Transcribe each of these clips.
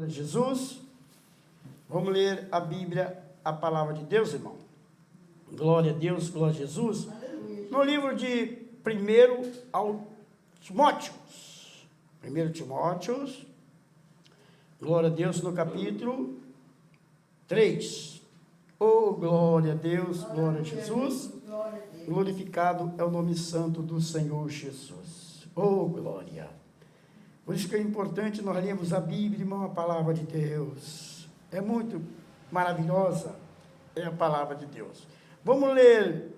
Jesus, vamos ler a Bíblia, a palavra de Deus, irmão. Glória a Deus, glória a Jesus. No livro de 1 ao Timóteos, 1 Timóteos, glória a Deus, no capítulo 3. Oh, glória a Deus, glória a Jesus. Glorificado é o nome santo do Senhor Jesus. Oh, glória. Por isso que é importante nós lermos a Bíblia, irmão, a palavra de Deus. É muito maravilhosa, é a palavra de Deus. Vamos ler,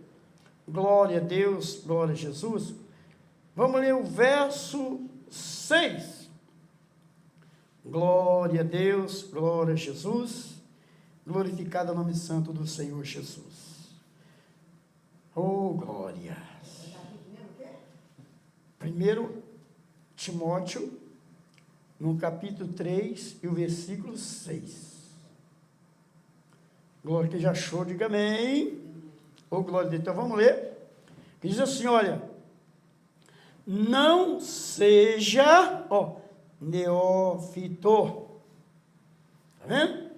glória a Deus, glória a Jesus. Vamos ler o verso 6. Glória a Deus, glória a Jesus. Glorificado é o nome santo do Senhor Jesus. Oh, glória. 1 Timóteo, no capítulo 3 e o versículo 6. Glória, que já achou, diga amém. Oh, glória a Deus. Então vamos ler. Diz assim, olha: não seja, neófito. Está vendo?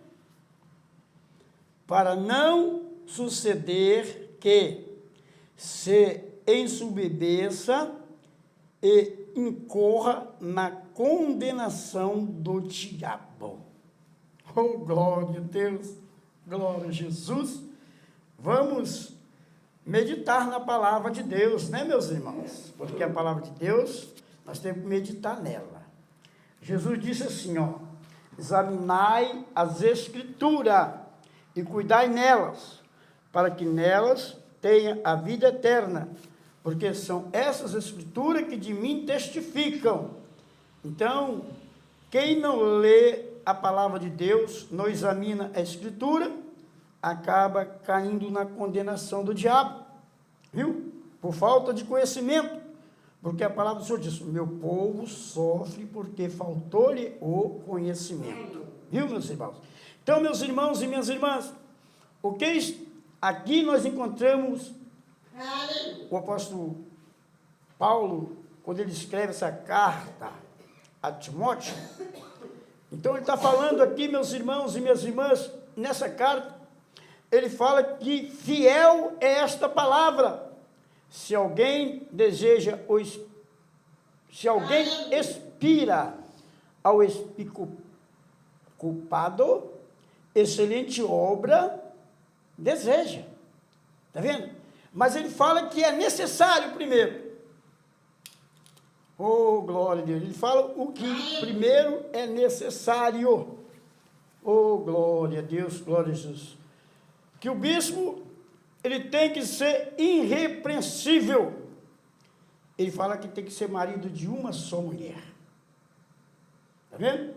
Para não suceder que se ensoberbeça e incorra na condenação do diabo. Oh, glória a Deus, glória a Jesus. Vamos meditar na palavra de Deus, né, meus irmãos? Porque a palavra de Deus, nós temos que meditar nela. Jesus disse assim, examinai as Escrituras e cuidai nelas, para que nelas tenha a vida eterna, porque são essas Escrituras que de mim testificam. Então, quem não lê a palavra de Deus, não examina a Escritura, acaba caindo na condenação do diabo, viu? Por falta de conhecimento, porque a palavra do Senhor diz, meu povo sofre porque faltou-lhe o conhecimento, viu, meus irmãos? Então, meus irmãos e minhas irmãs, aqui nós encontramos o apóstolo Paulo, quando ele escreve essa carta a Timóteo. Então ele está falando aqui, meus irmãos e minhas irmãs, nessa carta, ele fala que fiel é esta palavra. Se alguém expira ao culpado, excelente obra deseja. Está vendo? Mas ele fala que é necessário primeiro. Oh, glória a Deus. Ele fala o que primeiro é necessário. Oh, glória a Deus, glória a Jesus. Que o bispo, ele tem que ser irrepreensível. Ele fala que tem que ser marido de uma só mulher. Está vendo?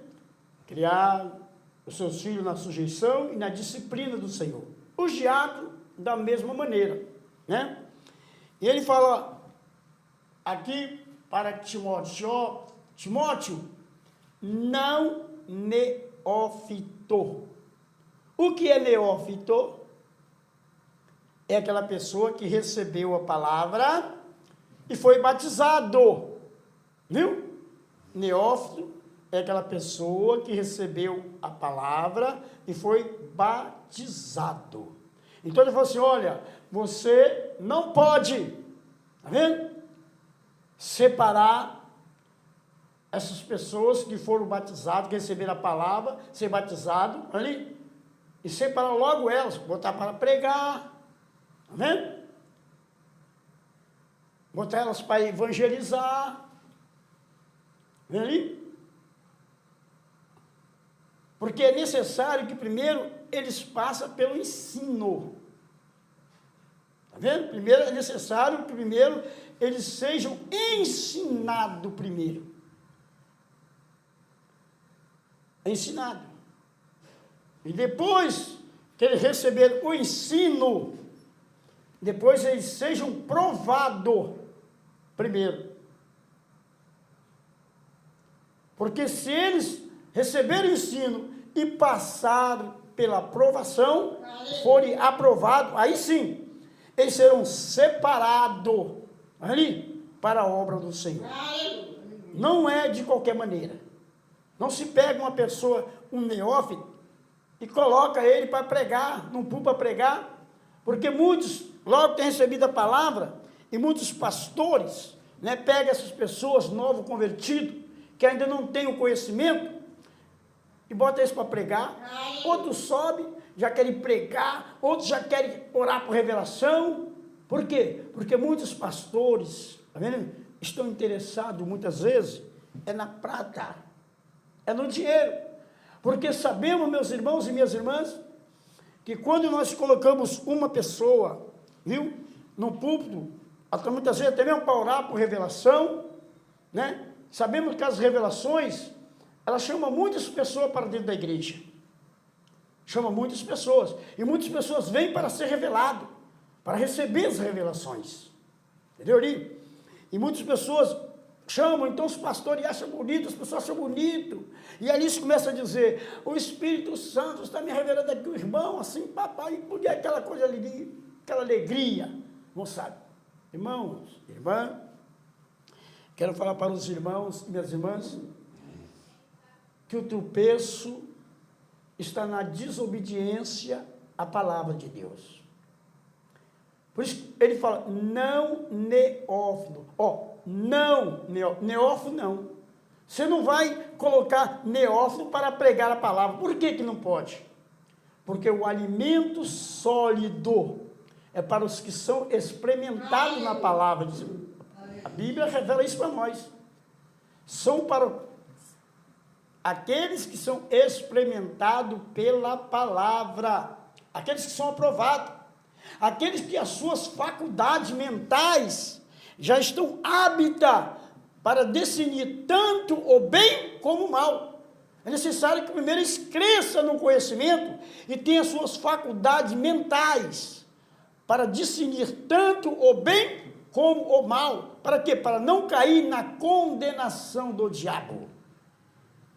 Criar os seus filhos na sujeição e na disciplina do Senhor. Os diáconos, da mesma maneira, né? E ele fala aqui para Timóteo, não neófito. O que é neófito? É aquela pessoa que recebeu a palavra e foi batizado, viu? Neófito é aquela pessoa que recebeu a palavra e foi batizado. Então ele falou assim, olha, você não pode, tá vendo? Separar essas pessoas que foram batizadas, que receberam a palavra, ser batizado, ali, e separar logo elas, botar para pregar, tá vendo? Botar elas para evangelizar, vem ali? Porque é necessário que primeiro eles passem pelo ensino. Está vendo? Primeiro é necessário que primeiro eles sejam ensinados primeiro. Ensinado. E depois que eles receberem o ensino, depois eles sejam provados primeiro. Porque se eles receberem o ensino e passarem pela aprovação, forem aprovados, aí sim, eles serão separados ali para a obra do Senhor. Não é de qualquer maneira. Não se pega uma pessoa, um neófito, e coloca ele para pregar, num púlpito para pregar, porque muitos, logo têm recebido a palavra, e muitos pastores, né, pegam essas pessoas, novo convertido, que ainda não têm o conhecimento, e bota eles para pregar. Outros sobem, já querem pregar, outros já querem orar por revelação. Por quê? Porque muitos pastores, tá vendo, estão interessados muitas vezes é na prata, é no dinheiro. Porque sabemos, meus irmãos e minhas irmãs, que quando nós colocamos uma pessoa, viu, no púlpito, até muitas vezes até mesmo para orar por revelação, né? Sabemos que as revelações, elas chamam muitas pessoas para dentro da igreja. Chama muitas pessoas. E muitas pessoas vêm para ser revelado, para receber as revelações. Entendeu, e muitas pessoas chamam, então os pastores acham bonito, as pessoas acham bonito. E ali se começa a dizer, o Espírito Santo está me revelando aqui, o irmão, assim, papai, porque aquela coisa ali, aquela alegria, não sabe? Irmãos, irmã, quero falar para os irmãos e minhas irmãs, que o tropeço está na desobediência à palavra de Deus. Por isso ele fala, não neófilo. Não, neófilo não. Você não vai colocar neófilo para pregar a palavra. Por que que não pode? Porque o alimento sólido é para os que são experimentados na palavra. A Bíblia revela isso para nós. São para aqueles que são experimentados pela palavra. Aqueles que são aprovados. Aqueles que as suas faculdades mentais já estão hábitas para discernir tanto o bem como o mal. É necessário que primeiro eles cresçam no conhecimento e tenham as suas faculdades mentais para discernir tanto o bem como o mal. Para quê? Para não cair na condenação do diabo.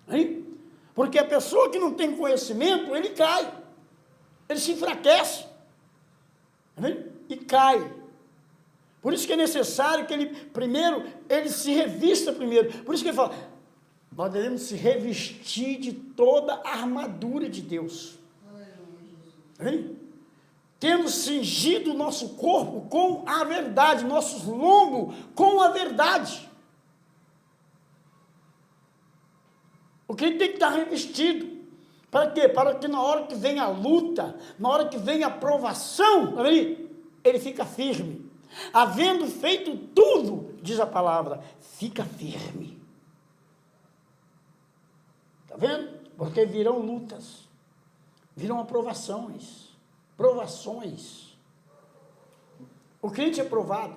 Hein? Porque a pessoa que não tem conhecimento, ele cai. Ele se enfraquece. E cai. Por isso que é necessário que ele se revista primeiro. Por isso que ele fala, nós devemos se revestir de toda a armadura de Deus. Tendo cingido o nosso corpo com a verdade, nossos lombos com a verdade. O que ele tem que estar revestido. Para quê? Para que na hora que vem a luta, na hora que vem a provação, ele fica firme. Havendo feito tudo, diz a palavra, fica firme. Está vendo? Porque virão lutas, virão provações. O crente é provado.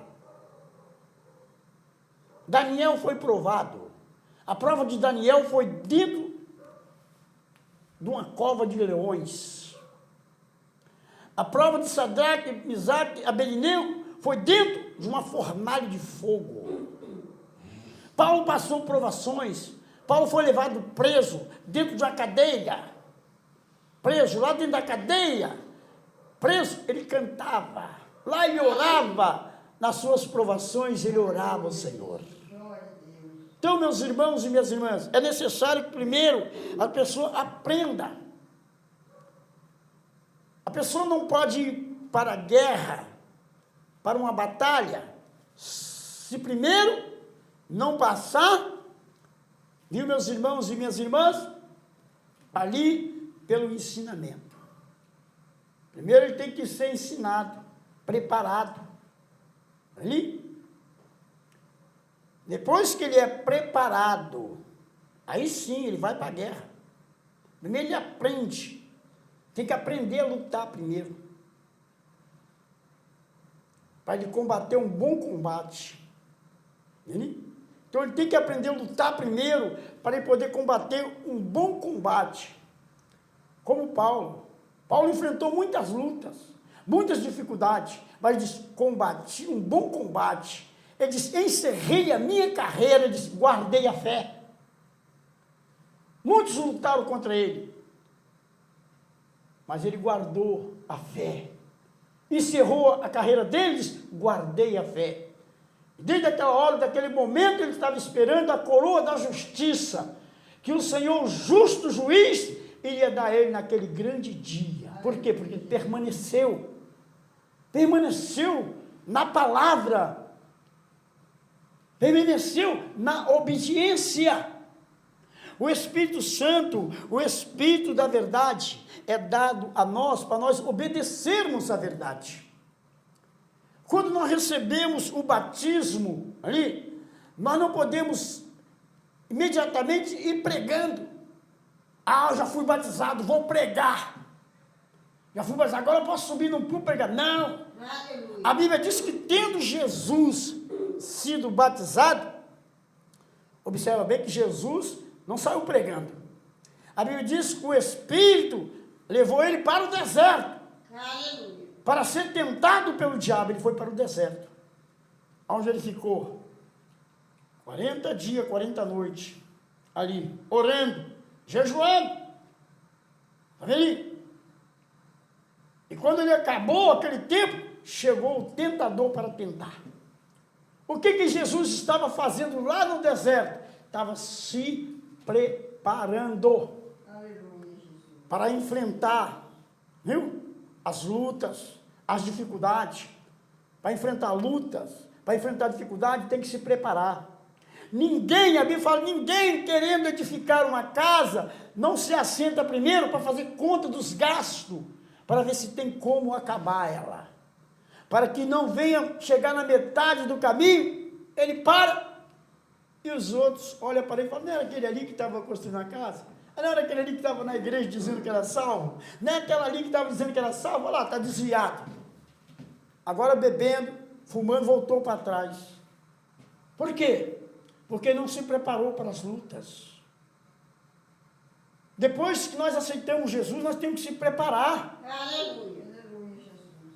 Daniel foi provado. A prova de Daniel foi dentro de uma cova de leões. A prova de Sadraque, Misaque, Abednego foi dentro de uma fornalha de fogo. Paulo passou provações. Paulo foi levado preso dentro de uma cadeia. Preso lá dentro da cadeia. Preso, ele cantava. Lá ele orava. Nas suas provações ele orava ao Senhor. Então, meus irmãos e minhas irmãs, é necessário que primeiro a pessoa aprenda. A pessoa não pode ir para a guerra, para uma batalha, se primeiro não passar, viu, meus irmãos e minhas irmãs, ali pelo ensinamento. Primeiro ele tem que ser ensinado, preparado. Ali. Depois que ele é preparado, aí sim ele vai para a guerra. Primeiro ele aprende. Tem que aprender a lutar primeiro. Para ele combater um bom combate. Entendeu? Então ele tem que aprender a lutar primeiro para ele poder combater um bom combate. Como Paulo. Paulo enfrentou muitas lutas, muitas dificuldades, mas disse, combati um bom combate. Ele disse, encerrei a minha carreira, ele disse, guardei a fé. Muitos lutaram contra ele, mas ele guardou a fé. Encerrou a carreira dele, disse, guardei a fé. E desde aquela hora, daquele momento, ele estava esperando a coroa da justiça, que o Senhor, justo juiz, iria dar a ele naquele grande dia. Por quê? Porque ele permaneceu na palavra, permaneceu na obediência. O Espírito Santo, o Espírito da verdade, é dado a nós, para nós obedecermos à verdade. Quando nós recebemos o batismo ali, nós não podemos imediatamente ir pregando. Ah, eu já fui batizado, vou pregar. Já fui batizado, agora eu posso subir no púlpito e pregar. Não. Aleluia. A Bíblia diz que tendo Jesus sido batizado, observa bem que Jesus não saiu pregando. A Bíblia diz que o Espírito levou ele para o deserto. Aleluia. Para ser tentado pelo diabo, ele foi para o deserto. Onde ele ficou 40 dias, 40 noites, ali, orando, jejuando. Está vendo? E quando ele acabou aquele tempo, chegou o tentador para tentar. O que Jesus estava fazendo lá no deserto? Estava se preparando para enfrentar, viu? As lutas, as dificuldades. Para enfrentar lutas, para enfrentar dificuldade, tem que se preparar. Ninguém, a Bíblia fala, ninguém querendo edificar uma casa, não se assenta primeiro para fazer conta dos gastos, para ver se tem como acabar ela. Para que não venha chegar na metade do caminho, ele para, e os outros olham para ele e falam, não era aquele ali que estava construindo a casa? Não era aquele ali que estava na igreja dizendo que era salvo? Não é aquela ali que estava dizendo que era salvo? Olha lá, está desviado. Agora bebendo, fumando, voltou para trás. Por quê? Porque não se preparou para as lutas. Depois que nós aceitamos Jesus, nós temos que se preparar. Aleluia.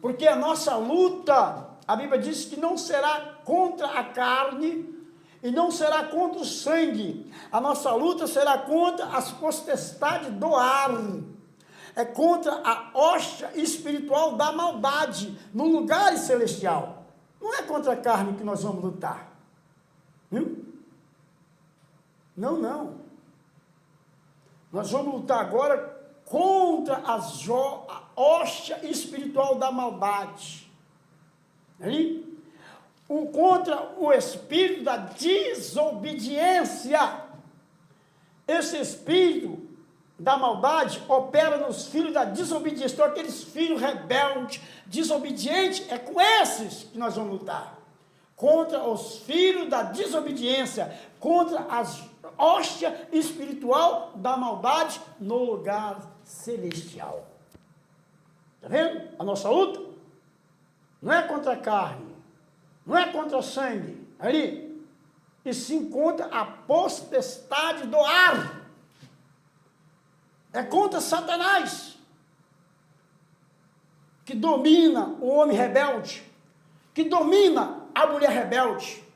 Porque a nossa luta, a Bíblia diz que não será contra a carne e não será contra o sangue. A nossa luta será contra as potestades do ar. É contra a hóstia espiritual da maldade no lugar celestial. Não é contra a carne que nós vamos lutar. Viu? Não. Nós vamos lutar agora contra a hóstia espiritual da maldade. Aí, contra o espírito da desobediência. Esse espírito da maldade opera nos filhos da desobediência. Então, aqueles filhos rebeldes, desobedientes, é com esses que nós vamos lutar. Contra os filhos da desobediência, contra a hóstia espiritual da maldade no lugar celestial. Está vendo? A nossa luta não é contra a carne, não é contra o sangue, ali, e sim contra a potestade do ar. É contra Satanás, que domina o homem rebelde, que domina a mulher rebelde.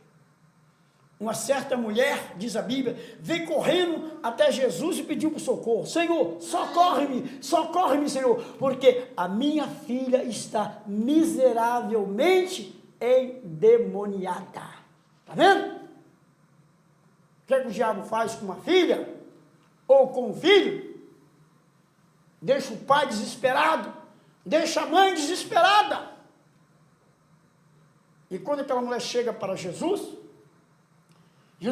Uma certa mulher, diz a Bíblia, veio correndo até Jesus e pediu por socorro. Senhor, socorre-me, Senhor, porque a minha filha está miseravelmente endemoniada. Está vendo? O que o diabo faz com uma filha? Ou com um filho? Deixa o pai desesperado, deixa a mãe desesperada. E quando aquela mulher chega para Jesus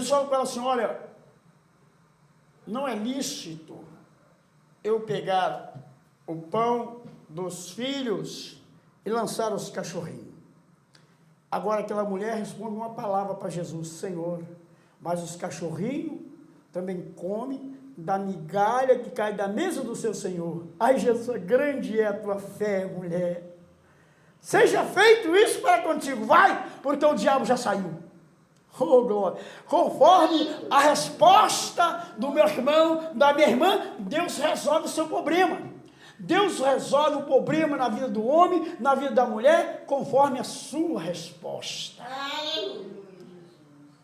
fala para ela assim, olha, não é lícito eu pegar o pão dos filhos e lançar os cachorrinhos. Agora aquela mulher responde uma palavra para Jesus, Senhor, mas os cachorrinhos também comem da migalha que cai da mesa do seu Senhor. Ai, Jesus, grande é a tua fé, mulher. Seja feito isso para contigo, vai, porque o diabo já saiu. Oh, glória. Conforme a resposta do meu irmão, da minha irmã, Deus resolve o seu problema. Deus resolve o problema na vida do homem, na vida da mulher, conforme a sua resposta.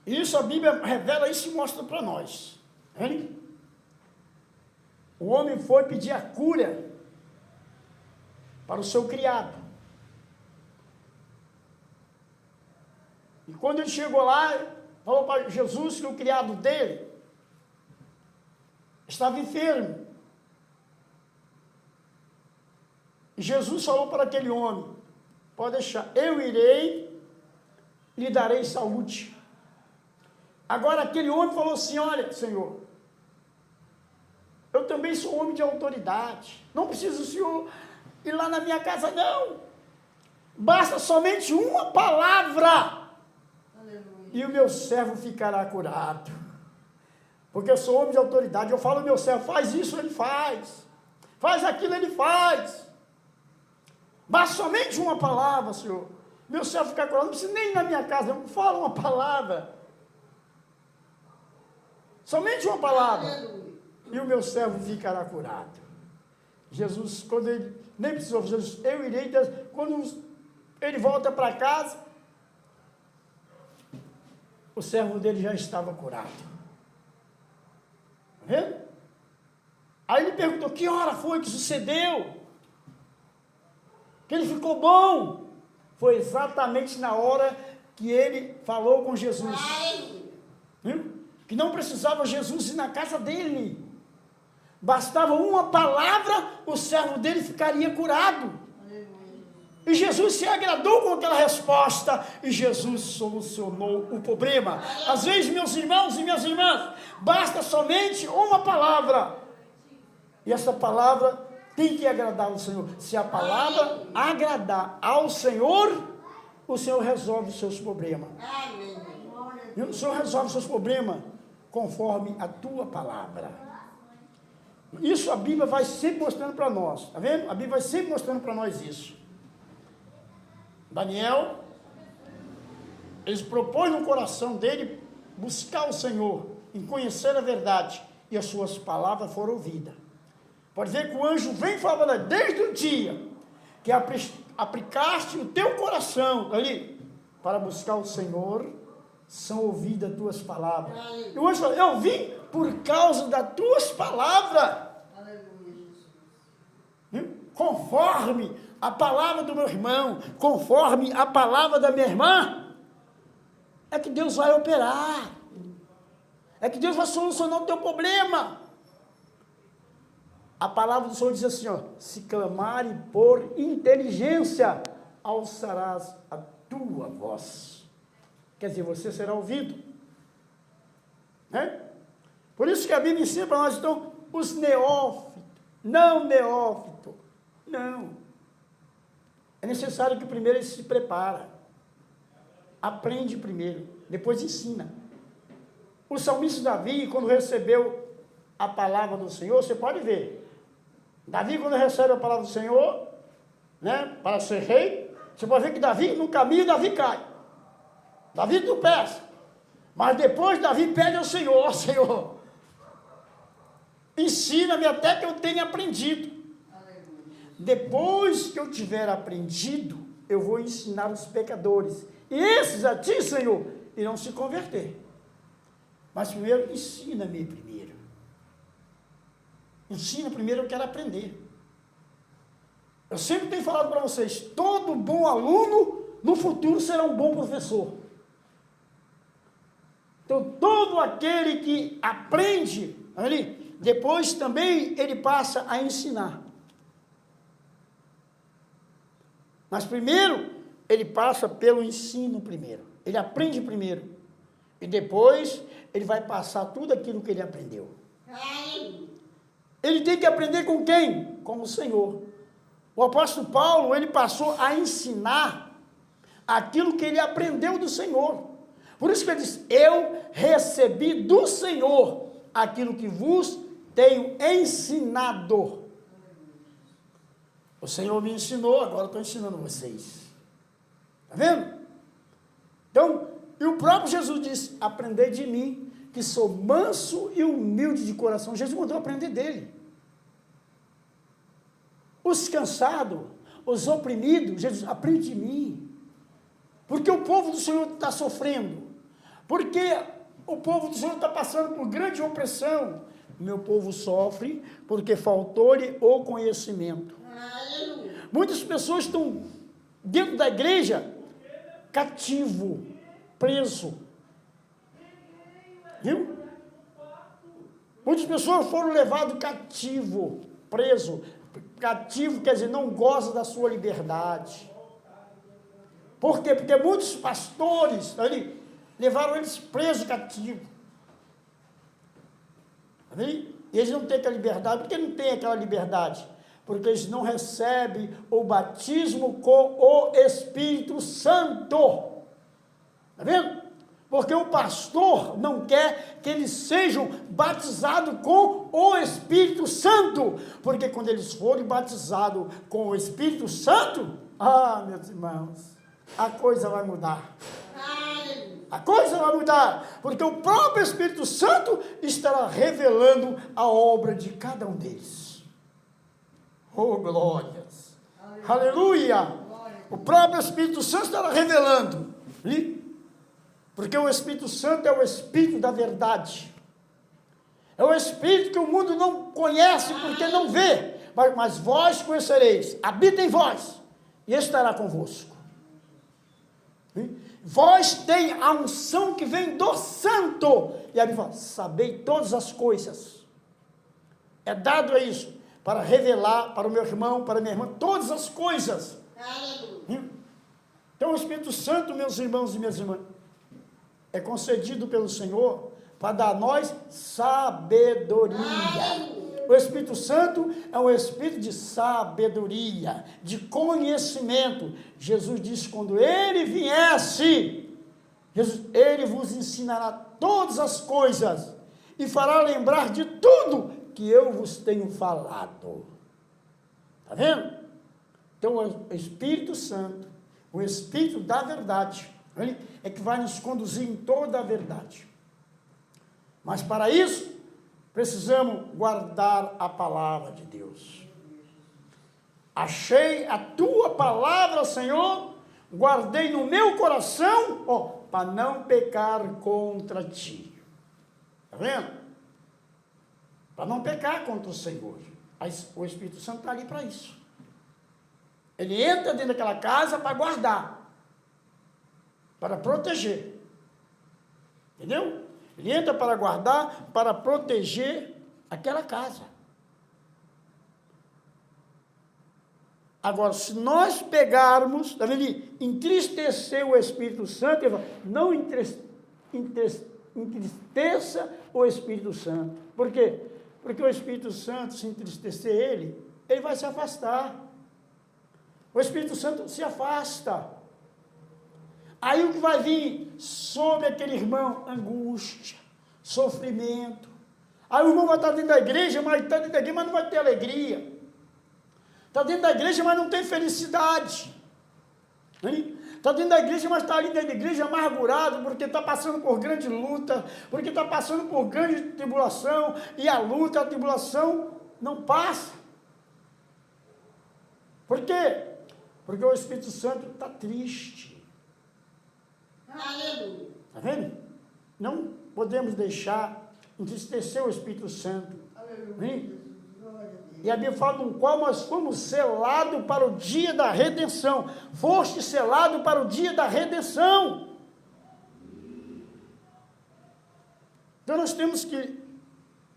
Isso a Bíblia revela isso e mostra para nós. Hein? O homem foi pedir a cura para o seu criado. E quando ele chegou lá, falou para Jesus que o criado dele estava enfermo. E Jesus falou para aquele homem, pode deixar, eu irei, lhe darei saúde. Agora aquele homem falou assim, olha, Senhor, eu também sou homem de autoridade, não preciso o Senhor ir lá na minha casa, não. Basta somente uma palavra, aleluia, e o meu servo ficará curado. Porque eu sou homem de autoridade, eu falo ao meu servo, faz isso, ele faz aquilo, ele faz. Basta somente uma palavra, Senhor, meu servo ficar curado, não precisa nem ir na minha casa, não fala uma palavra. Somente uma palavra, e o meu servo ficará curado. Jesus, quando ele, nem precisou, Jesus, eu irei, quando ele volta para casa, o servo dele já estava curado. Está vendo? Aí ele perguntou, que hora foi que sucedeu? Que ele ficou bom? Foi exatamente na hora que ele falou com Jesus. Que não precisava Jesus ir na casa dele. Bastava uma palavra, o servo dele ficaria curado. E Jesus se agradou com aquela resposta, e Jesus solucionou o problema. Às vezes, meus irmãos e minhas irmãs, basta somente uma palavra, e essa palavra tem que agradar ao Senhor. Se a palavra agradar ao Senhor, o Senhor resolve os seus problemas. E o Senhor resolve os seus problemas conforme a tua palavra. Isso a Bíblia vai sempre mostrando para nós, está vendo? A Bíblia vai sempre mostrando para nós isso. Daniel, ele propôs no coração dele buscar o Senhor, em conhecer a verdade, e as suas palavras foram ouvidas. Pode ver que o anjo vem falando desde o dia que aplicaste o teu coração ali para buscar o Senhor, são ouvidas as tuas palavras. E o anjo falou, eu vim por causa das tuas palavras. Conforme a palavra do meu irmão, conforme a palavra da minha irmã, é que Deus vai operar, é que Deus vai solucionar o teu problema. A palavra do Senhor diz assim, ó, se clamarem por inteligência, alçarás a tua voz. Quer dizer, você será ouvido. Né? Por isso que a Bíblia ensina para nós, então, os neófitos, não neófito, não. É necessário que primeiro ele se prepara. Aprende primeiro, depois ensina. O salmista Davi, quando recebeu a palavra do Senhor, você pode ver. Davi, quando recebe a palavra do Senhor, né, para ser rei, você pode ver que Davi, no caminho, Davi cai. Davi tropeça. Mas depois Davi pede ao Senhor, ó Senhor, ensina-me até que eu tenha aprendido. Depois que eu tiver aprendido, eu vou ensinar os pecadores. E esses a ti, Senhor, irão se converter. Mas primeiro, ensina-me primeiro. Ensina primeiro, eu quero aprender. Eu sempre tenho falado para vocês, todo bom aluno, no futuro, será um bom professor. Então, todo aquele que aprende, ali, depois também ele passa a ensinar. Mas primeiro, ele passa pelo ensino primeiro. Ele aprende primeiro. E depois, ele vai passar tudo aquilo que ele aprendeu. Ele tem que aprender com quem? Com o Senhor. O apóstolo Paulo, ele passou a ensinar aquilo que ele aprendeu do Senhor. Por isso que ele diz, eu recebi do Senhor aquilo que vos tenho ensinado. O Senhor me ensinou, agora eu estou ensinando vocês. Está vendo? Então, e o próprio Jesus disse, aprendei de mim, que sou manso e humilde de coração. Jesus mandou aprender dele. Os cansados, os oprimidos, Jesus, aprende de mim. Porque o povo do Senhor está sofrendo. Porque o povo do Senhor está passando por grande opressão. Meu povo sofre porque faltou-lhe o conhecimento. Muitas pessoas estão dentro da igreja, cativo, preso. Viu? Muitas pessoas foram levadas cativo, preso. Cativo quer dizer, não goza da sua liberdade. Por quê? Porque muitos pastores ali, levaram eles presos cativo. E eles não têm aquela liberdade. Por que não tem aquela liberdade? Porque eles não recebem o batismo com o Espírito Santo. Está vendo? Porque o pastor não quer que eles sejam batizados com o Espírito Santo. Porque quando eles forem batizados com o Espírito Santo, meus irmãos, a coisa vai mudar. A coisa vai mudar. Porque o próprio Espírito Santo estará revelando a obra de cada um deles. Oh, glórias. Aleluia. O próprio Espírito Santo estará revelando. Porque o Espírito Santo é o Espírito da verdade. É o Espírito que o mundo não conhece porque não vê. Mas vós conhecereis. Habita em vós. E estará convosco. Vós tem a unção que vem do Santo. E aí fala, sabei todas as coisas. É dado a isso. Para revelar para o meu irmão, para a minha irmã, todas as coisas. Então o Espírito Santo, meus irmãos e minhas irmãs, é concedido pelo Senhor para dar a nós sabedoria. O Espírito Santo é um espírito de sabedoria, de conhecimento. Jesus disse, quando ele viesse, ele vos ensinará todas as coisas e fará lembrar de tudo que eu vos tenho falado. Está vendo? Então o Espírito Santo, o Espírito da verdade, é que vai nos conduzir em toda a verdade. Mas para isso, precisamos guardar a palavra de Deus. Achei a tua palavra, Senhor, guardei no meu coração, para não pecar contra ti. Está vendo? Para não pecar contra o Senhor. O Espírito Santo está ali para isso. Ele entra dentro daquela casa para guardar. Para proteger. Entendeu? Ele entra para guardar, para proteger aquela casa. Agora, se nós pegarmos, está vendo? Entristecer o Espírito Santo, ele fala, não entristeça o Espírito Santo. Por quê? Porque o Espírito Santo, se entristecer ele vai se afastar. O Espírito Santo se afasta. Aí o que vai vir sobre aquele irmão? Angústia, sofrimento. Aí o irmão vai estar dentro da igreja, mas não vai ter alegria. Está dentro da igreja, mas não tem felicidade. Está dentro da igreja, mas está ali dentro da igreja amargurado, porque está passando por grande luta, porque está passando por grande tribulação, e a luta, a tribulação não passa. Por quê? Porque o Espírito Santo está triste. Aleluia. Está vendo? Não podemos deixar entristecer o Espírito Santo. Aleluia. E a Bíblia fala no qual nós fomos selados para o dia da redenção. Foste selado para o dia da redenção. Então nós temos que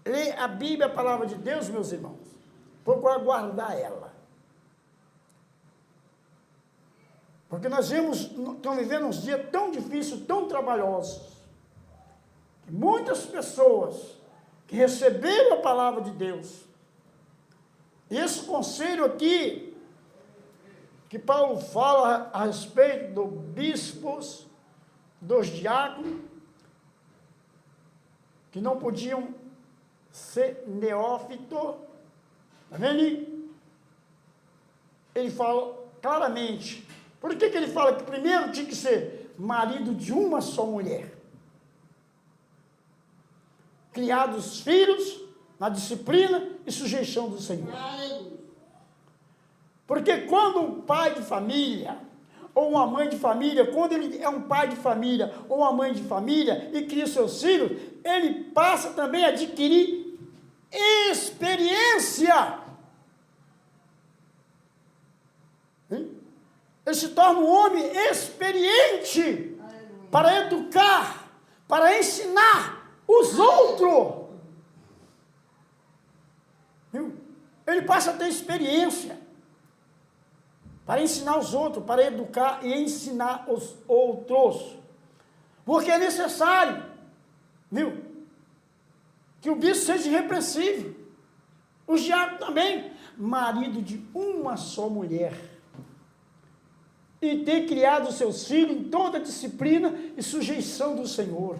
ler a Bíblia, a palavra de Deus, meus irmãos, procurar guardar ela. Porque nós estamos vivendo uns dias tão difíceis, tão trabalhosos, que muitas pessoas que receberam a palavra de Deus, e esse conselho aqui, que Paulo fala a respeito dos bispos, dos diáconos, que não podiam ser neófitos, está vendo? Ele fala claramente. Por que ele fala que primeiro tinha que ser marido de uma só mulher? Criados filhos na disciplina e sujeição do Senhor. Porque quando um pai de família, ou uma mãe de família, quando ele é um pai de família, ou uma mãe de família, e cria seus filhos, ele passa também a adquirir experiência. Ele se torna um homem experiente para educar, para ensinar os outros. Ele passa a ter experiência para ensinar os outros, para educar e ensinar os outros. Porque é necessário, viu, que o bispo seja irrepreensível. Os diáconos também, marido de uma só mulher. E ter criado os seus filhos em toda disciplina e sujeição do Senhor.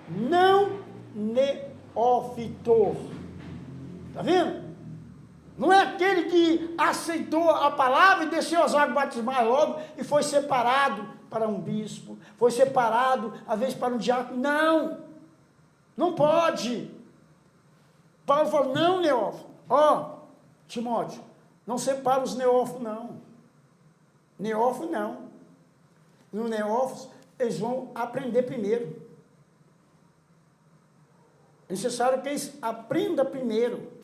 Não neófito. Está vendo? Não é aquele que aceitou a palavra e desceu as águas batismais logo e foi separado para um bispo, foi separado, às vezes, para um diácono. Não! Não pode! Paulo falou, não, neófito. Timóteo, não separa os neófitos, não. Neófito, não. No neófito, eles vão aprender primeiro. É necessário que eles aprendam primeiro.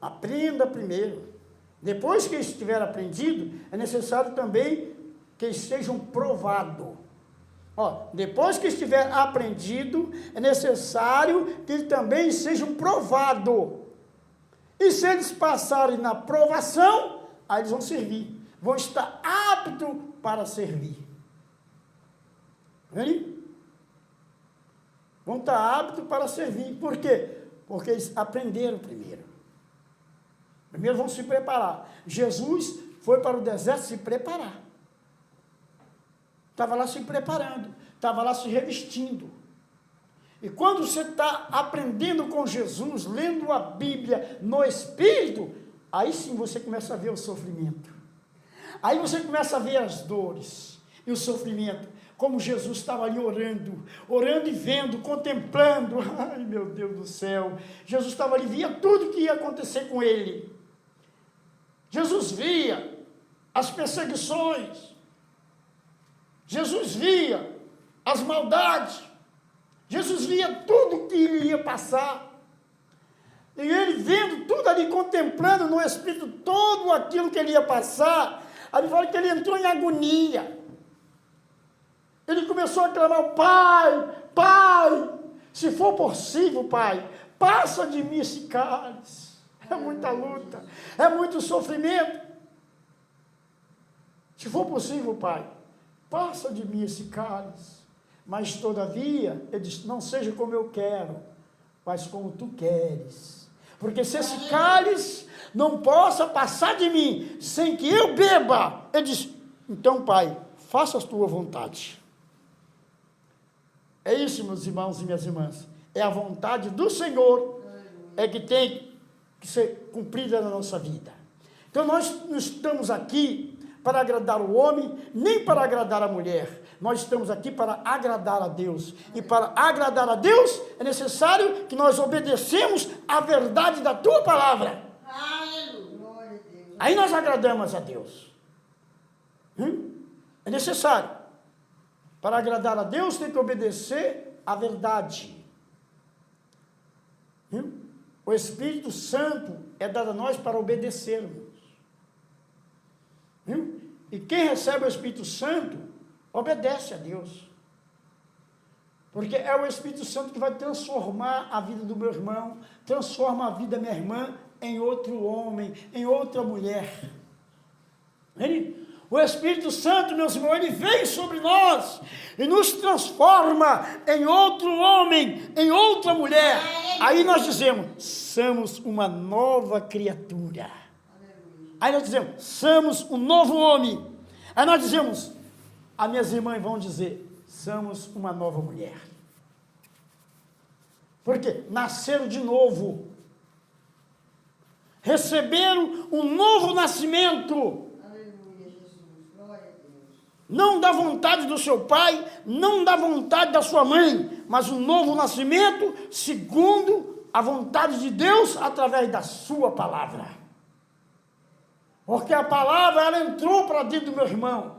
Aprenda primeiro. Depois que eles tiverem aprendido, é necessário também que eles sejam provados. Depois que estiver aprendido, é necessário que eles também sejam provados. E se eles passarem na provação, aí eles vão servir. Vão estar aptos para servir. Vem? Vão estar aptos para servir. Por quê? Porque eles aprenderam primeiro. Primeiro vão se preparar. Jesus foi para o deserto se preparar. Estava lá se preparando, estava lá se revestindo. E quando você está aprendendo com Jesus, lendo a Bíblia no Espírito, aí sim você começa a ver o sofrimento. Aí você começa a ver as dores e o sofrimento. Como Jesus estava ali orando e vendo, contemplando. Ai, meu Deus do céu. Jesus estava ali, via tudo que ia acontecer com ele. Jesus via as perseguições. Jesus via as maldades. Jesus via tudo que ele ia passar. E ele vendo tudo ali, contemplando no Espírito todo aquilo que ele ia passar, aí fala que ele entrou em agonia. Ele começou a clamar, Pai, se for possível, Pai, passa de mim esse cálice. É muita luta, é muito sofrimento. Se for possível, Pai, passa de mim esse cálice. Mas, todavia, ele disse, não seja como eu quero, mas como tu queres. Porque se esse cálice não possa passar de mim sem que eu beba, ele disse, então, Pai, faça a tua vontade. É isso, meus irmãos e minhas irmãs. É a vontade do Senhor, é que tem que ser cumprida na nossa vida. Então, nós não estamos aqui para agradar o homem, nem para agradar a mulher. Nós estamos aqui para agradar a Deus. E para agradar a Deus, é necessário que nós obedecemos a verdade da tua palavra. Aí nós agradamos a Deus. É necessário. Para agradar a Deus, tem que obedecer a verdade. O Espírito Santo é dado a nós para obedecermos. E quem recebe o Espírito Santo, obedece a Deus. Porque é o Espírito Santo que vai transformar a vida do meu irmão, transforma a vida da minha irmã em outro homem, em outra mulher. O Espírito Santo, meus irmãos, ele vem sobre nós e nos transforma em outro homem, em outra mulher. Aí nós dizemos, somos uma nova criatura. Aí nós dizemos, somos um novo homem. Aí nós dizemos, as minhas irmãs vão dizer, somos uma nova mulher. Por quê? Nasceram de novo. Receberam um novo nascimento. Aleluia, Jesus. Glória a Deus. Não da vontade do seu pai, não da vontade da sua mãe, mas um novo nascimento segundo a vontade de Deus através da sua palavra. Porque a palavra, ela entrou para dentro do meu irmão,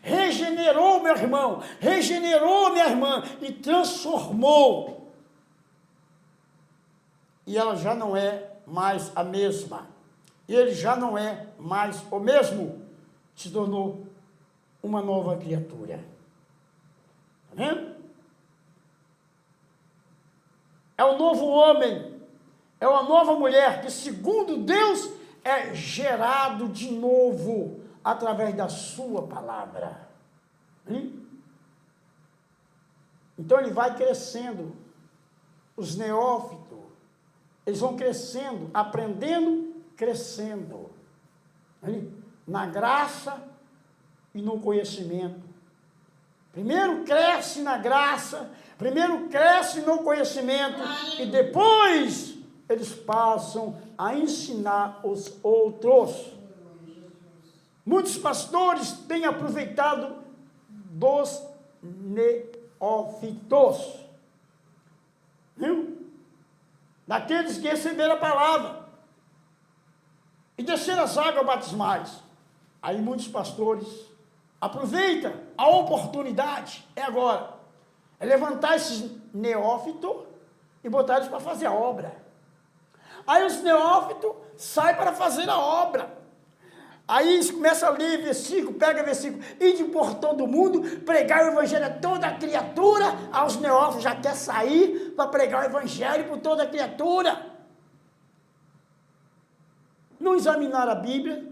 regenerou meu irmão, regenerou minha irmã e transformou. E ela já não é mais a mesma. E ele já não é mais o mesmo. Se tornou uma nova criatura. Está vendo? é um novo homem, é uma nova mulher que, segundo Deus, é gerado de novo através da sua palavra. Então ele vai crescendo. Os neófitos, eles vão crescendo, aprendendo, crescendo. Na graça e no conhecimento. Primeiro cresce na graça, primeiro cresce no conhecimento e depois eles passam a ensinar os outros. Muitos pastores têm aproveitado dos neófitos, viu? Daqueles que receberam a palavra e desceram as águas batismais. Aí muitos pastores aproveitam a oportunidade, é agora, é levantar esses neófitos e botar eles para fazer a obra. Aí os neófitos saem para fazer a obra. Aí eles começam a ler versículo, pega versículo, ide por todo mundo, pregar o evangelho a toda criatura. Aí os neófitos já querem sair para pregar o evangelho por toda criatura. Não examinaram a Bíblia,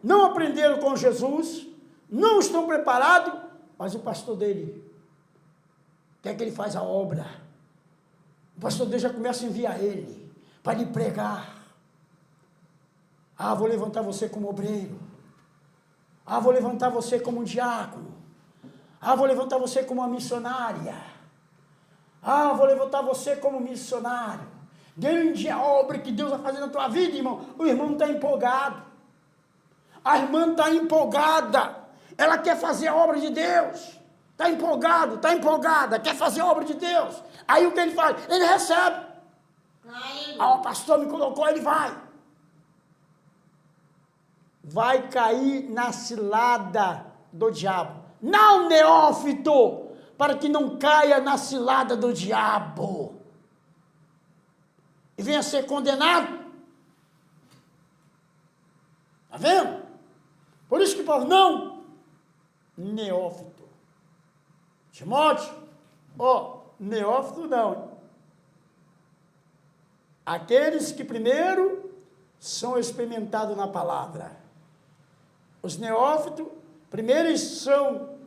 não aprenderam com Jesus, não estão preparados, mas o pastor dele quer que ele faça a obra. O pastor dele já começa a enviar ele para lhe pregar. Ah, vou levantar você como obreiro. Ah, vou levantar você como um diácono. Ah, vou levantar você como uma missionária. Ah, vou levantar você como missionário. Grande a obra que Deus vai fazer na tua vida, irmão. O irmão está empolgado. A irmã está empolgada. Ela quer fazer a obra de Deus. Está empolgado, está empolgada. Quer fazer a obra de Deus. Aí o que ele faz? Ele recebe. Ah, o pastor me colocou, ele vai. Vai cair na cilada do diabo. Não, neófito, para que não caia na cilada do diabo e venha a ser condenado. Está vendo? Por isso que Paulo, não, neófito. Timóteo, neófito não. Aqueles que primeiro são experimentados na palavra. Os neófitos, primeiro eles são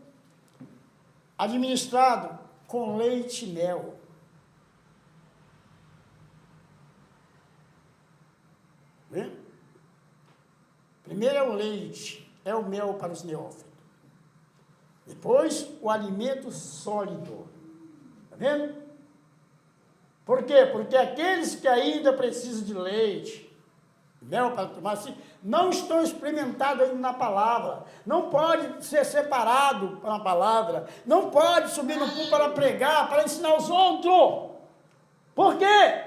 administrados com leite e mel. Vê? Primeiro é o leite, é o mel para os neófitos. Depois, o alimento sólido. Está vendo? Por quê? Porque aqueles que ainda precisam de leite, mel para tomar, assim, não estão experimentados ainda na palavra, não pode ser separado para a palavra, não pode subir no púlpito para pregar, para ensinar os outros. Por quê?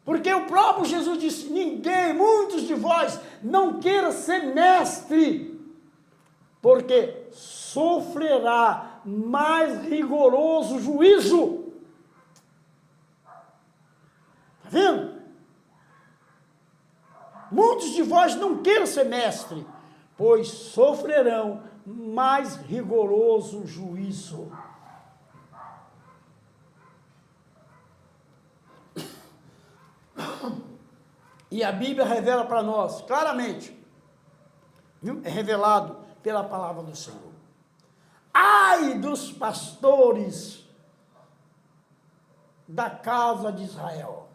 Porque o próprio Jesus disse, muitos de vós não queiram ser mestre, porque sofrerá mais rigoroso juízo. Está vendo? Muitos de vós não queiram ser mestre, pois sofrerão mais rigoroso juízo. E a Bíblia revela para nós, claramente, viu? É revelado pela palavra do Senhor. Ai dos pastores da casa de Israel,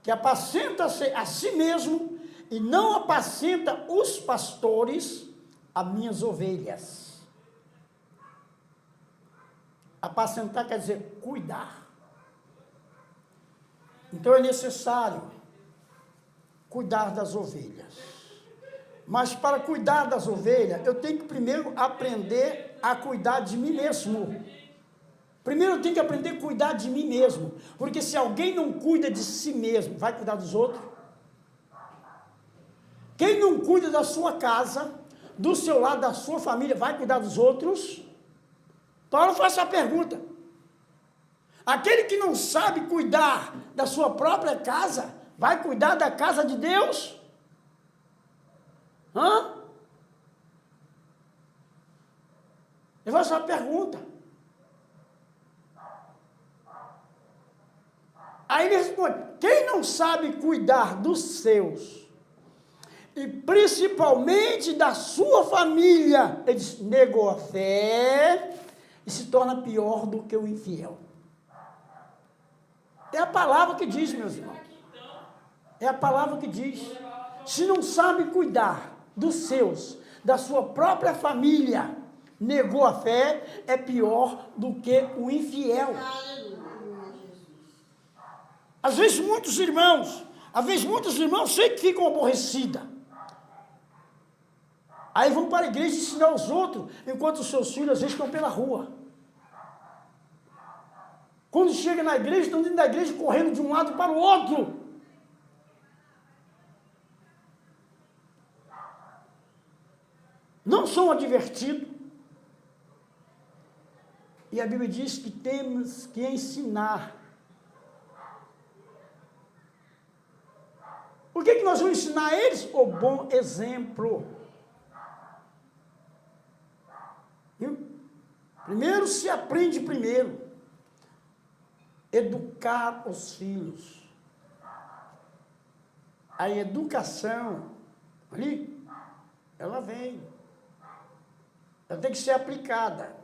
que apacenta-se a si mesmo e não apacenta os pastores, as minhas ovelhas. Apacentar quer dizer cuidar. Então é necessário cuidar das ovelhas. Mas para cuidar das ovelhas, eu tenho que primeiro aprender a cuidar de mim mesmo. Primeiro eu tenho que aprender a cuidar de mim mesmo. Porque se alguém não cuida de si mesmo, vai cuidar dos outros? Quem não cuida da sua casa, do seu lado, da sua família, vai cuidar dos outros? Paulo faz essa pergunta. Aquele que não sabe cuidar da sua própria casa, vai cuidar da casa de Deus? Eu faço uma pergunta. Aí ele responde, quem não sabe cuidar dos seus, e principalmente da sua família, ele diz, negou a fé e se torna pior do que o infiel. É a palavra que diz, meus irmãos. É a palavra que diz. Se não sabe cuidar dos seus, da sua própria família, negou a fé, é pior do que o infiel. Às vezes muitos irmãos sei que ficam aborrecidos. Aí vão para a igreja ensinar os outros, enquanto os seus filhos às vezes estão pela rua. Quando chega na igreja, estão dentro da igreja correndo de um lado para o outro. Não são advertidos. E a Bíblia diz que temos que ensinar. O que nós vamos ensinar a eles? O bom exemplo. Viu? Primeiro se aprende primeiro. Educar os filhos. A educação, ali, ela vem. Ela tem que ser aplicada.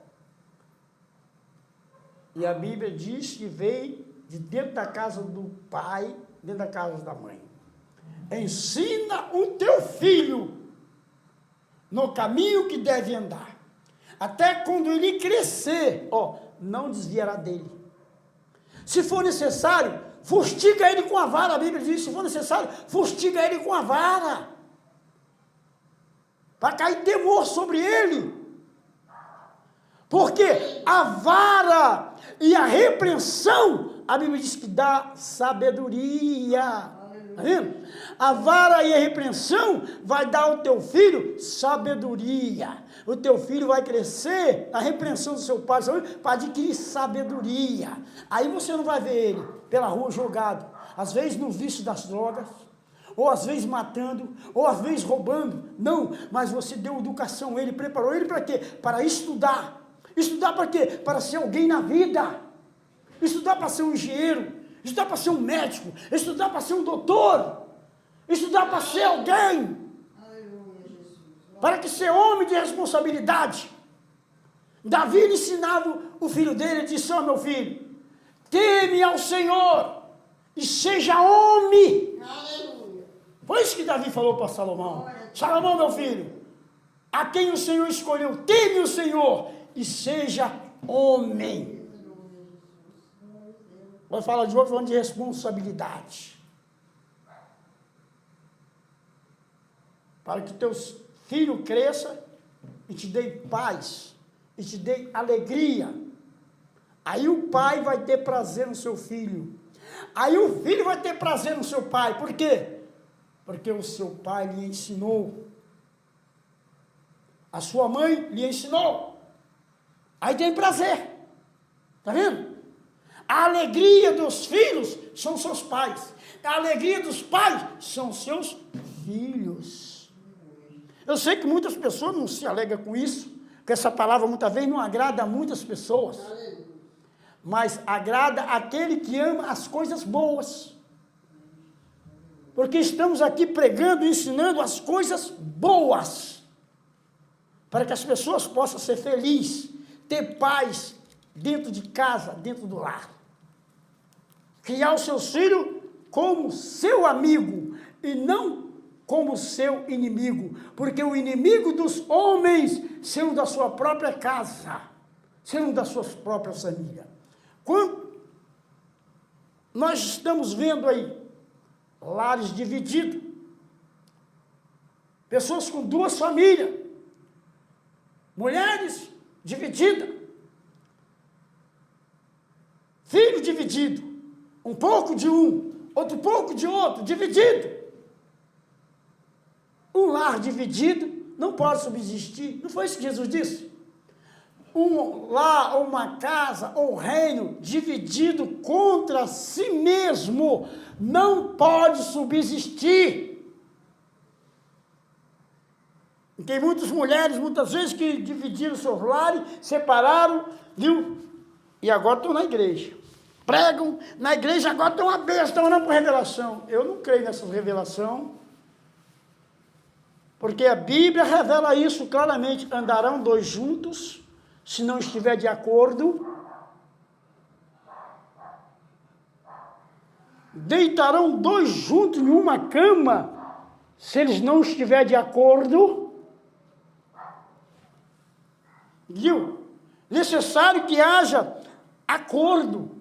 E a Bíblia diz que veio de dentro da casa do pai, dentro da casa da mãe. Ensina o teu filho no caminho que deve andar. Até quando ele crescer, não desviará dele. Se for necessário, fustiga ele com a vara. A Bíblia diz, se for necessário, fustiga ele com a vara. Para cair temor sobre ele. Porque a vara e a repreensão, a Bíblia diz que dá sabedoria. Está vendo? A vara e a repreensão vai dar ao teu filho sabedoria. O teu filho vai crescer na repreensão do seu pai para adquirir sabedoria. Aí você não vai ver ele pela rua jogado, às vezes no vício das drogas, ou às vezes matando, ou às vezes roubando. Não, mas você deu educação a ele, preparou ele para quê? Para estudar. Estudar para quê? Para ser alguém na vida. Estudar para ser um engenheiro. Estudar para ser um médico. Estudar para ser um doutor. Estudar para ser alguém. Para que ser homem de responsabilidade. Davi ensinava o filho dele, ele disse, meu filho, teme ao Senhor e seja homem. Foi isso que Davi falou para Salomão. Salomão, meu filho, a quem o Senhor escolheu, teme o Senhor e seja homem. Vou falar de novo, falando de responsabilidade. Para que teus filhos cresçam e te dê paz, e te dê alegria. Aí o pai vai ter prazer no seu filho. Aí o filho vai ter prazer no seu pai. Por quê? Porque o seu pai lhe ensinou. A sua mãe lhe ensinou. Aí tem prazer. Está vendo? A alegria dos filhos são seus pais. A alegria dos pais são seus filhos. Eu sei que muitas pessoas não se alegram com isso, porque essa palavra muitas vezes não agrada a muitas pessoas. Mas agrada aquele que ama as coisas boas. Porque estamos aqui pregando e ensinando as coisas boas. Para que as pessoas possam ser felizes, ter paz dentro de casa, dentro do lar. Criar os seus filhos como seu amigo e não como seu inimigo. Porque o inimigo dos homens são da sua própria casa, são das suas próprias famílias. Quando nós estamos vendo aí lares divididos, pessoas com duas famílias, mulheres divididas, filho dividido, um pouco de um, outro pouco de outro, dividido. Um lar dividido não pode subsistir. Não foi isso que Jesus disse? Um lar, ou uma casa, ou um reino dividido contra si mesmo não pode subsistir. E tem muitas mulheres, muitas vezes, que dividiram seus lares, separaram, viu? E agora estão na igreja. Pregam na igreja, agora tem uma besta, estão orando por revelação. Eu não creio nessa revelação, porque a Bíblia revela isso claramente. Andarão dois juntos, se não estiver de acordo. Deitarão dois juntos em uma cama, se eles não estiverem de acordo. Viu? Necessário que haja acordo.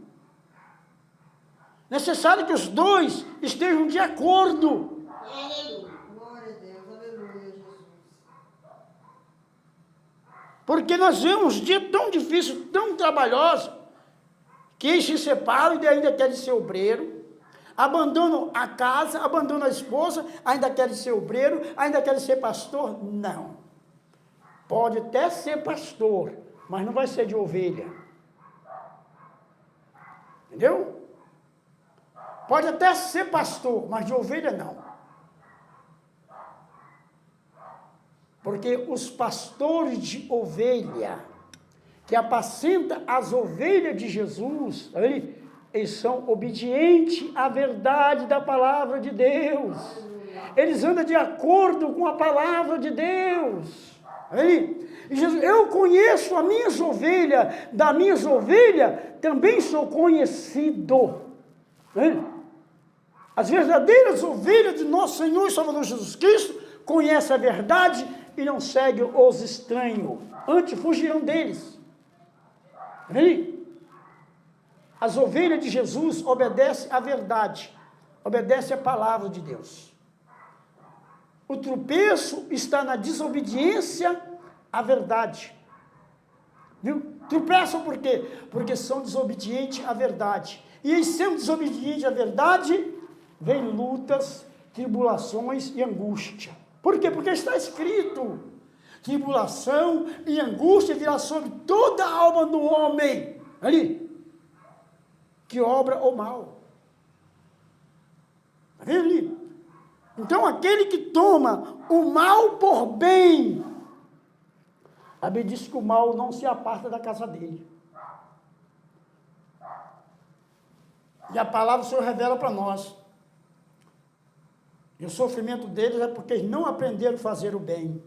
Necessário que os dois estejam de acordo. Aleluia. Glória a Deus. Aleluia, Jesus. Porque nós vemos um dia tão difícil, tão trabalhoso, que eles se separam e ainda querem ser obreiro. Abandonam a casa, abandonam a esposa, ainda querem ser obreiro, ainda querem ser pastor. Não. Pode até ser pastor, mas não vai ser de ovelha. Entendeu? Pode até ser pastor, mas de ovelha não. Porque os pastores de ovelha, que apacenta as ovelhas de Jesus, eles são obedientes à verdade da palavra de Deus. Eles andam de acordo com a palavra de Deus. E Jesus, eu conheço as minhas ovelhas, das minhas ovelhas também sou conhecido. As verdadeiras ovelhas de nosso Senhor e Salvador Jesus Cristo conhecem a verdade e não seguem os estranhos. Antes fugirão deles. As ovelhas de Jesus obedecem à verdade, obedecem à palavra de Deus. O tropeço está na desobediência à verdade. Viu? Tropeçam por quê? Porque são desobedientes à verdade. E em sendo desobedientes à verdade, vem lutas, tribulações e angústia. Por quê? Porque está escrito: tribulação e angústia virá sobre toda a alma do homem, que obra o mal. Está vendo ali? Então, aquele que toma o mal por bem, a Bíblia diz que o mal não se aparta da casa dele. E a palavra do Senhor revela para nós. E o sofrimento deles é porque eles não aprenderam a fazer o bem.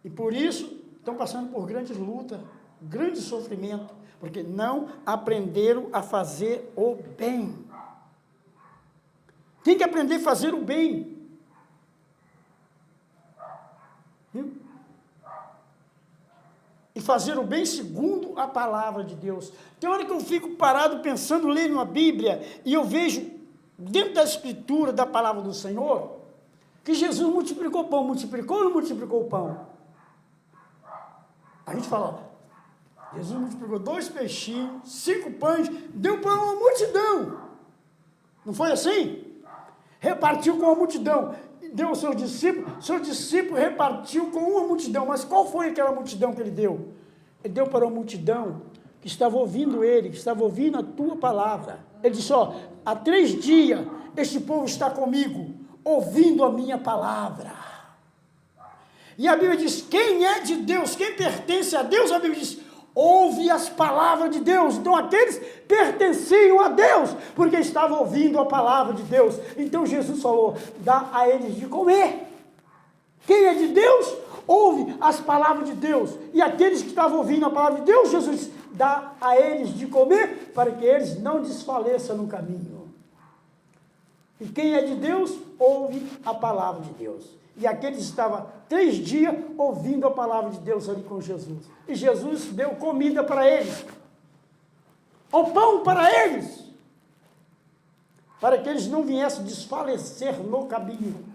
E por isso estão passando por grandes lutas, grande sofrimento, porque não aprenderam a fazer o bem. Tem que aprender a fazer o bem. E fazer o bem segundo a palavra de Deus. Tem hora que eu fico parado pensando, lendo uma Bíblia, e eu vejo, dentro da Escritura, da palavra do Senhor, que Jesus multiplicou o pão. Multiplicou ou não multiplicou o pão? A gente fala, Jesus multiplicou 2 peixinhos, 5 pães, deu para uma multidão. Não foi assim? Repartiu com a multidão. Deu aos seus discípulos repartiu com uma multidão. Mas qual foi aquela multidão que ele deu? Ele deu para uma multidão que estava ouvindo ele, que estava ouvindo a tua palavra. Ele disse, há 3 dias este povo está comigo, ouvindo a minha palavra. E a Bíblia diz, quem é de Deus, quem pertence a Deus, a Bíblia diz, ouve as palavras de Deus. Então aqueles pertenciam a Deus, porque estavam ouvindo a palavra de Deus. Então Jesus falou, dá a eles de comer. Quem é de Deus, ouve as palavras de Deus. E aqueles que estavam ouvindo a palavra de Deus, Jesus disse, dá a eles de comer, para que eles não desfaleçam no caminho. E quem é de Deus, ouve a palavra de Deus. E aqueles estavam 3 dias ouvindo a palavra de Deus ali com Jesus. E Jesus deu comida para eles. O pão para eles. Para que eles não viessem desfalecer no caminho.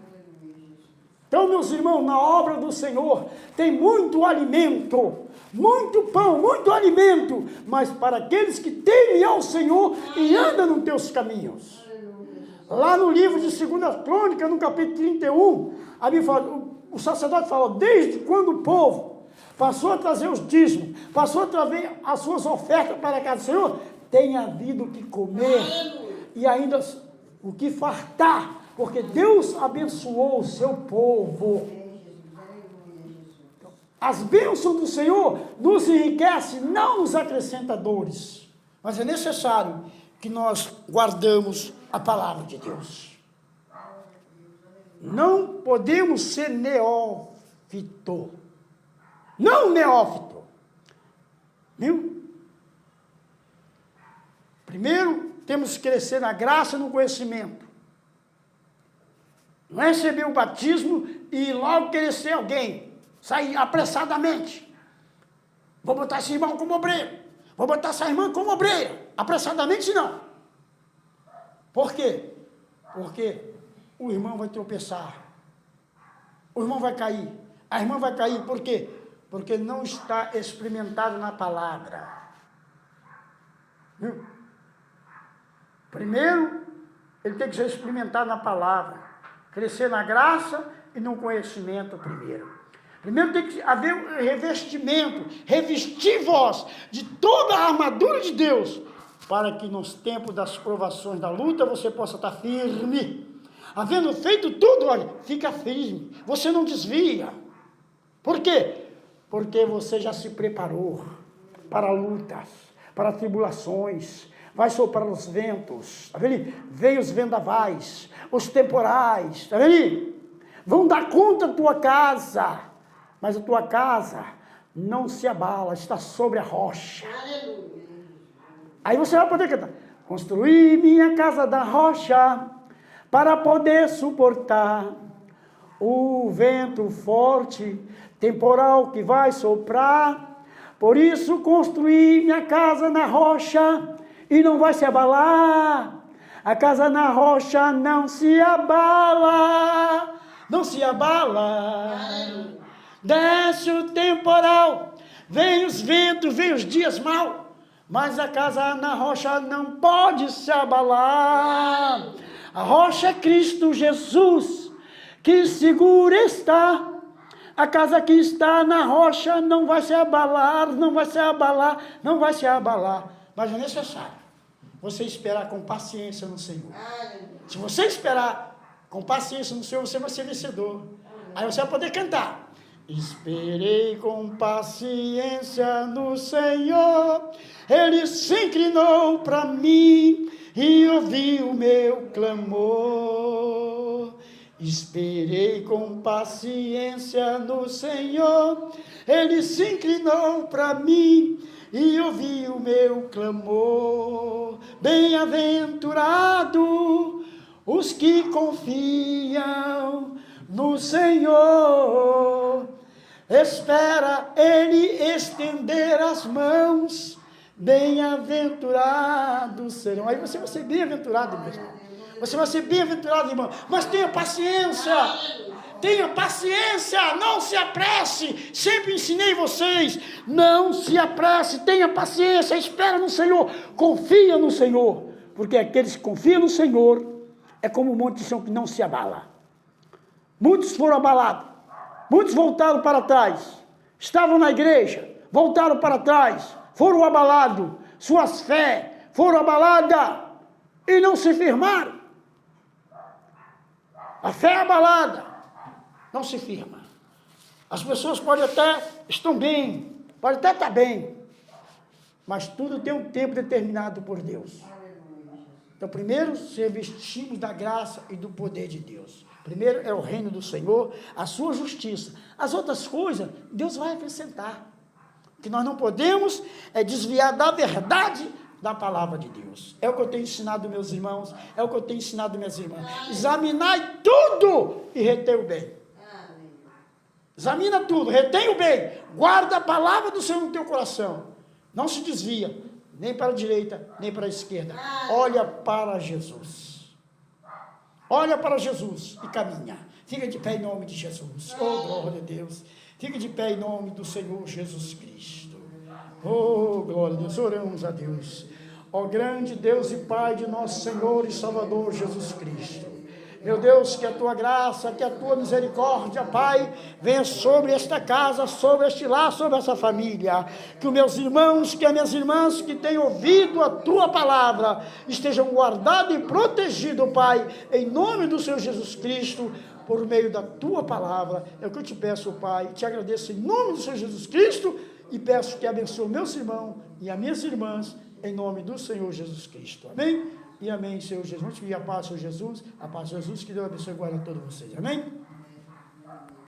Então, meus irmãos, na obra do Senhor, tem muito alimento, muito pão, muito alimento. Mas para aqueles que temem ao Senhor e andam nos teus caminhos. Lá no livro de 2 Crônicas, no capítulo 31, a Bíblia fala, o sacerdote fala, desde quando o povo passou a trazer os dízimos, passou a trazer as suas ofertas para a casa do Senhor, tem havido o que comer e ainda o que fartar, porque Deus abençoou o seu povo. As bênçãos do Senhor nos enriquecem, não nos acrescenta dores. Mas é necessário que nós guardamos a palavra de Deus. Não podemos ser neófito. Não neófito. Viu? Primeiro, temos que crescer na graça e no conhecimento. Não é receber o batismo e logo querer ser alguém. Sair apressadamente. Vou botar esse irmão como obreiro. Vou botar essa irmã como obreira. Apressadamente não. Por quê? Porque o irmão vai tropeçar. O irmão vai cair. A irmã vai cair. Por quê? Porque não está experimentado na palavra. Viu? Primeiro, ele tem que ser experimentado na palavra. Crescer na graça e no conhecimento primeiro. Primeiro tem que haver um revestimento, revestir vós de toda a armadura de Deus, para que nos tempos das provações da luta você possa estar firme. Havendo feito tudo, olha, fica firme, você não desvia. Por quê? Porque você já se preparou para lutas, para tribulações, vai soprar os ventos, tá vendo? Vem os vendavais, os temporais, tá vendo? Vão dar conta da tua casa. Mas a tua casa não se abala, está sobre a rocha. Aleluia. Aí você vai poder cantar. Construí minha casa da rocha para poder suportar o vento forte, temporal que vai soprar. Por isso construí minha casa na rocha e não vai se abalar. A casa na rocha não se abala, não se abala. Aleluia. Desce o temporal, vem os ventos, vem os dias maus, mas a casa na rocha não pode se abalar. A rocha é Cristo Jesus, que segura está. A casa que está na rocha não vai se abalar, não vai se abalar, não vai se abalar. Mas é necessário você esperar com paciência no Senhor. Se você esperar com paciência no Senhor, você vai ser vencedor. Aí você vai poder cantar. Esperei com paciência no Senhor, Ele se inclinou para mim e ouviu o meu clamor. Esperei com paciência no Senhor, Ele se inclinou para mim e ouviu o meu clamor. Bem-aventurado os que confiam no Senhor, espera Ele estender as mãos, bem-aventurados serão. Aí você vai ser bem-aventurado, meu irmão. Você vai ser bem-aventurado, irmão. Mas tenha paciência, não se apresse. Sempre ensinei vocês, não se apresse, tenha paciência, espera no Senhor, confia no Senhor, porque aqueles que confiam no Senhor é como um monte de chão que não se abala. Muitos foram abalados, muitos voltaram para trás, estavam na igreja, voltaram para trás, foram abalados, suas fé foram abaladas e não se firmaram. A fé é abalada, não se firma. As pessoas podem até estão bem, podem até estar bem, mas tudo tem um tempo determinado por Deus. Então, primeiro, se vestimos da graça e do poder de Deus. Primeiro é o reino do Senhor, a sua justiça. As outras coisas, Deus vai acrescentar. O que nós não podemos é desviar da verdade da palavra de Deus. É o que eu tenho ensinado meus irmãos, é o que eu tenho ensinado minhas irmãs. Examinai tudo e retém o bem. Examina tudo, retém o bem. Guarda a palavra do Senhor no teu coração. Não se desvia, nem para a direita, nem para a esquerda. Olha para Jesus. Olha para Jesus e caminha. Fica de pé em nome de Jesus. Oh, glória a Deus. Fica de pé em nome do Senhor Jesus Cristo. Oh, glória a Deus. Oramos a Deus. Ó grande Deus e Pai de nosso Senhor e Salvador Jesus Cristo. Meu Deus, que a tua graça, que a tua misericórdia, Pai, venha sobre esta casa, sobre este lar, sobre essa família. Que os meus irmãos, que as minhas irmãs que têm ouvido a tua palavra estejam guardados e protegidos, Pai, em nome do Senhor Jesus Cristo, por meio da tua palavra. É o que eu te peço, Pai. Te agradeço em nome do Senhor Jesus Cristo e peço que abençoe meus irmãos e as minhas irmãs, em nome do Senhor Jesus Cristo. Amém? E amém, Senhor Jesus. Vamos pedir a paz, Senhor Jesus. A paz de Jesus, que Deus abençoe e guarde a todos vocês. Amém?